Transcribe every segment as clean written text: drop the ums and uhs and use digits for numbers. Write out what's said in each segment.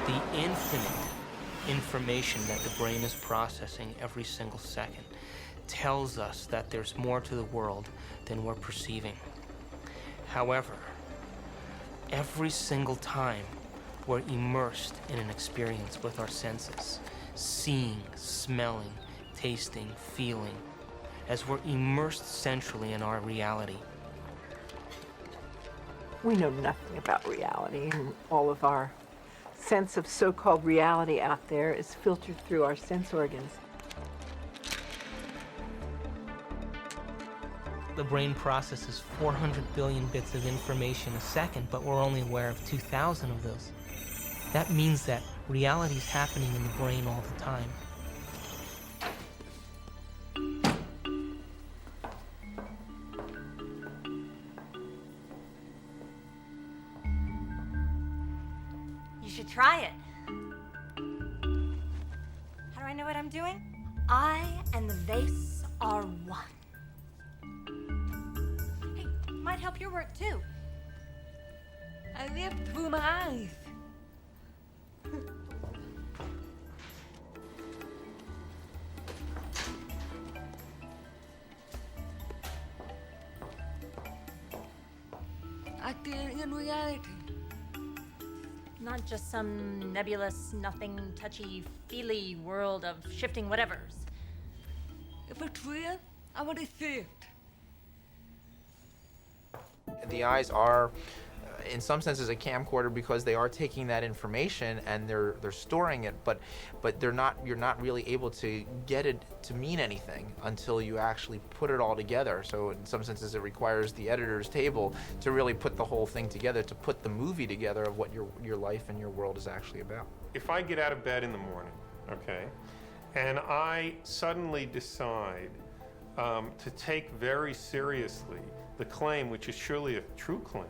The infinite information that the brain is processing every single second tells us that there's more to the world than we're perceiving. However, every single time we're immersed in an experience with our senses, seeing, smelling, tasting, feeling, as we're immersed centrally in our reality. We know nothing about reality, and all of our sense of so-called reality out there is filtered through our sense organs. The brain processes 400 billion bits of information a second, but we're only aware of 2,000 of those. That means that reality is happening in the brain all the time. You should try it. How do I know what I'm doing? I and the vase are one. Hey, might help your work too. I lived through my eyes. Acting in reality. Not just some nebulous, nothing, touchy-feely world of shifting whatevers. If it's real, I want to see it. The eyes are, in some senses, a camcorder because they are taking that information and they're storing it, but you're not really able to get it to mean anything until you actually put it all together. So in some senses, it requires the editor's table to really put the whole thing together, to put the movie together of what your life and your world is actually about. If I get out of bed in the morning, okay, and I suddenly decide to take very seriously the claim, which is surely a true claim,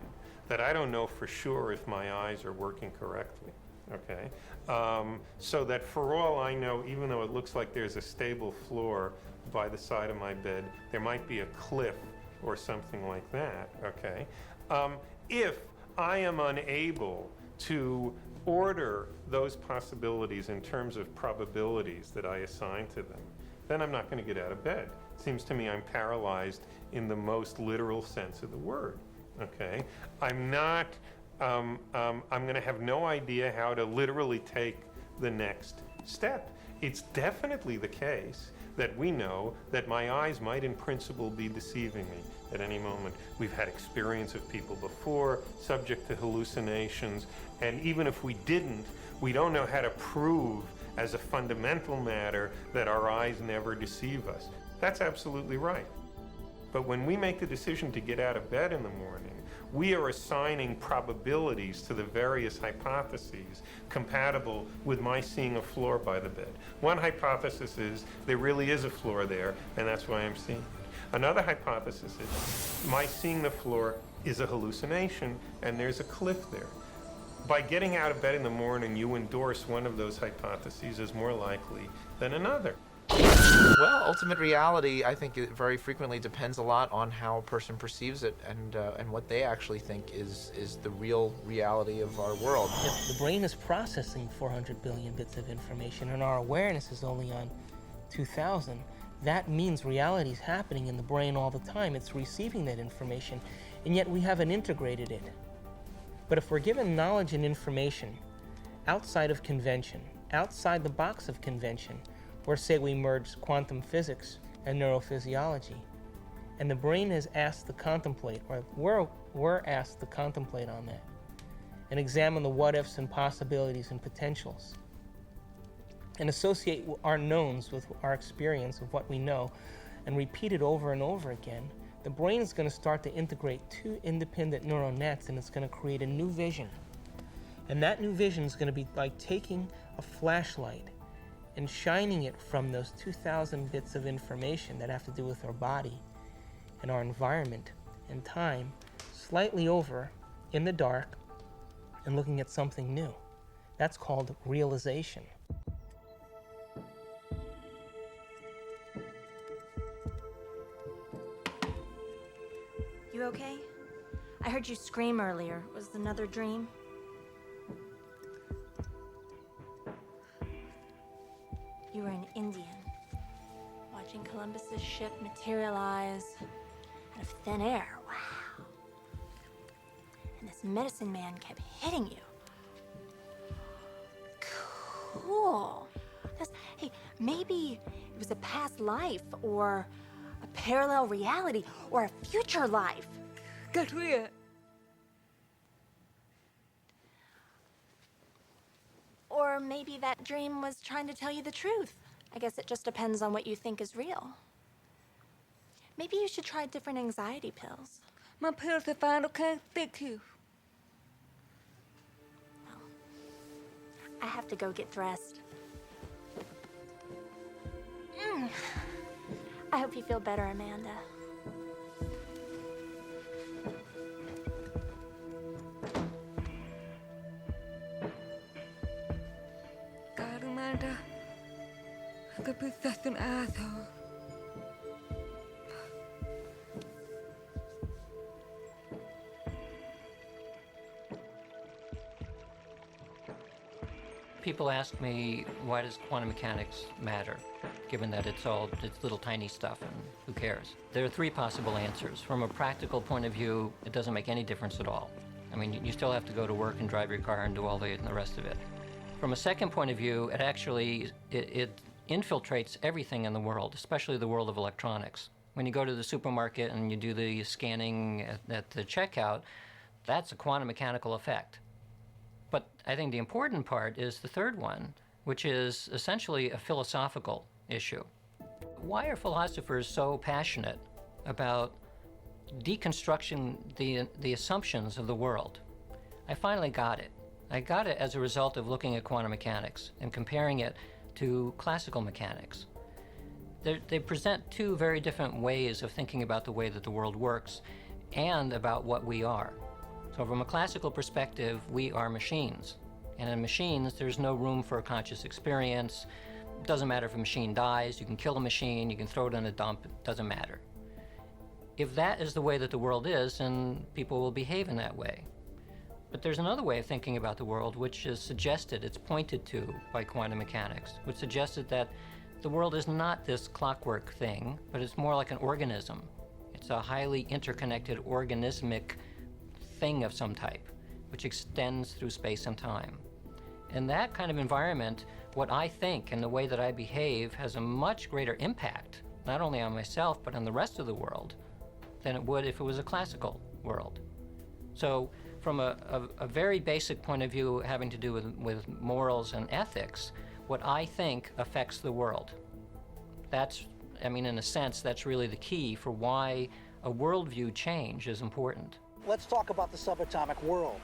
that I don't know for sure if my eyes are working correctly, okay? So that for all I know, even though it looks like there's a stable floor by the side of my bed, there might be a cliff or something like that, okay? If I am unable to order those possibilities in terms of probabilities that I assign to them, then I'm not going to get out of bed. It seems to me I'm paralyzed in the most literal sense of the word. Okay, I'm not, I'm going to have no idea how to literally take the next step. It's definitely the case that we know that my eyes might in principle be deceiving me at any moment. We've had experience of people before, subject to hallucinations, and even if we didn't, we don't know how to prove as a fundamental matter that our eyes never deceive us. That's absolutely right. But when we make the decision to get out of bed in the morning, we are assigning probabilities to the various hypotheses compatible with my seeing a floor by the bed. One hypothesis is there really is a floor there, and that's why I'm seeing it. Another hypothesis is my seeing the floor is a hallucination, and there's a cliff there. By getting out of bed in the morning, you endorse one of those hypotheses as more likely than another. Well, ultimate reality, I think, it very frequently depends a lot on how a person perceives it and what they actually think is the real reality of our world. If the brain is processing 400 billion bits of information and our awareness is only on 2,000, that means reality is happening in the brain all the time. It's receiving that information, and yet we haven't integrated it. But if we're given knowledge and information outside of convention, outside the box of convention, where say we merge quantum physics and neurophysiology, and the brain is asked to contemplate, or we're asked to contemplate on that, and examine the what-ifs and possibilities and potentials, and associate our knowns with our experience of what we know, and repeat it over and over again, the brain is going to start to integrate two independent neural nets, and it's going to create a new vision. And that new vision is going to be like taking a flashlight and shining it from those 2,000 bits of information that have to do with our body and our environment and time, slightly over in the dark and looking at something new. That's called realization. You okay? I heard you scream earlier. Was it another dream? you were an Indian, watching Columbus's ship materialize out of thin air. Wow. And this medicine man kept hitting you. Cool. Hey, maybe it was a past life, or a parallel reality, or a future life. Katria. Or maybe that dream was trying to tell you the truth. I guess it just depends on what you think is real. Maybe you should try different anxiety pills. My pills are fine, okay? Thank you. I have to go get dressed. I hope you feel better, Amanda. God, Amanda. I could be such an asshole. People ask me, why does quantum mechanics matter, given that it's little tiny stuff and who cares? There are three possible answers. From a practical point of view, it doesn't make any difference at all. I mean, you still have to go to work and drive your car and do all the rest of it. From a second point of view, it actually infiltrates everything in the world, especially the world of electronics. When you go to the supermarket and you do the scanning at the checkout, that's a quantum mechanical effect. But I think the important part is the third one, which is essentially a philosophical issue. Why are philosophers so passionate about deconstruction the assumptions of the world? I finally got it. I got it as a result of looking at quantum mechanics and comparing it to classical mechanics. They present two very different ways of thinking about the way that the world works and about what we are. So from a classical perspective, we are machines. And in machines, there's no room for a conscious experience. It doesn't matter if a machine dies, you can kill a machine, you can throw it in a dump, it doesn't matter. If that is the way that the world is, then people will behave in that way. But there's another way of thinking about the world which is suggested, it's pointed to by quantum mechanics, which suggested that the world is not this clockwork thing, but it's more like an organism. It's a highly interconnected organismic thing of some type, which extends through space and time. In that kind of environment, what I think and the way that I behave has a much greater impact, not only on myself, but on the rest of the world, than it would if it was a classical world. So from a very basic point of view having to do with morals and ethics, what I think affects the world. That's, I mean, in a sense, that's really the key for why a worldview change is important. Let's talk about the subatomic world,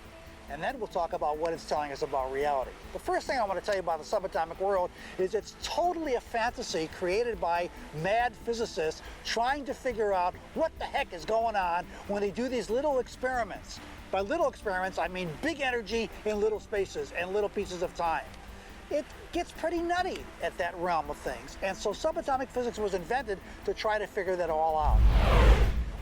and then we'll talk about what it's telling us about reality. The first thing I want to tell you about the subatomic world is it's totally a fantasy created by mad physicists trying to figure out what the heck is going on when they do these little experiments. By little experiments, I mean big energy in little spaces and little pieces of time. It gets pretty nutty at that realm of things, and so subatomic physics was invented to try to figure that all out.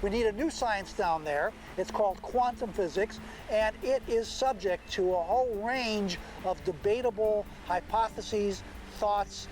We need a new science down there. It's called quantum physics, and it is subject to a whole range of debatable hypotheses, thoughts,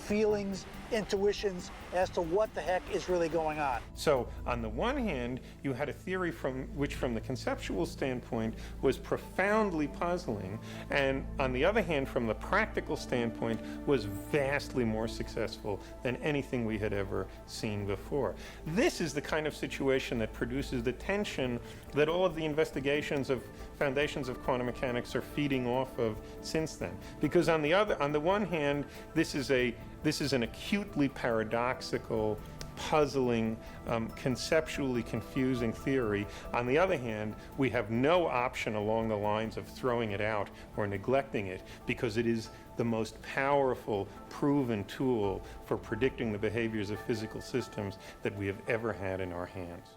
feelings, intuitions as to what the heck is really going on. So on the one hand, you had a theory which from the conceptual standpoint was profoundly puzzling, and on the other hand, from the practical standpoint, was vastly more successful than anything we had ever seen before. This is the kind of situation that produces the tension that all of the investigations of foundations of quantum mechanics are feeding off of since then. Because on the one hand, this is an acutely paradoxical, puzzling, conceptually confusing theory. On the other hand, we have no option along the lines of throwing it out or neglecting it, because it is the most powerful, proven tool for predicting the behaviors of physical systems that we have ever had in our hands.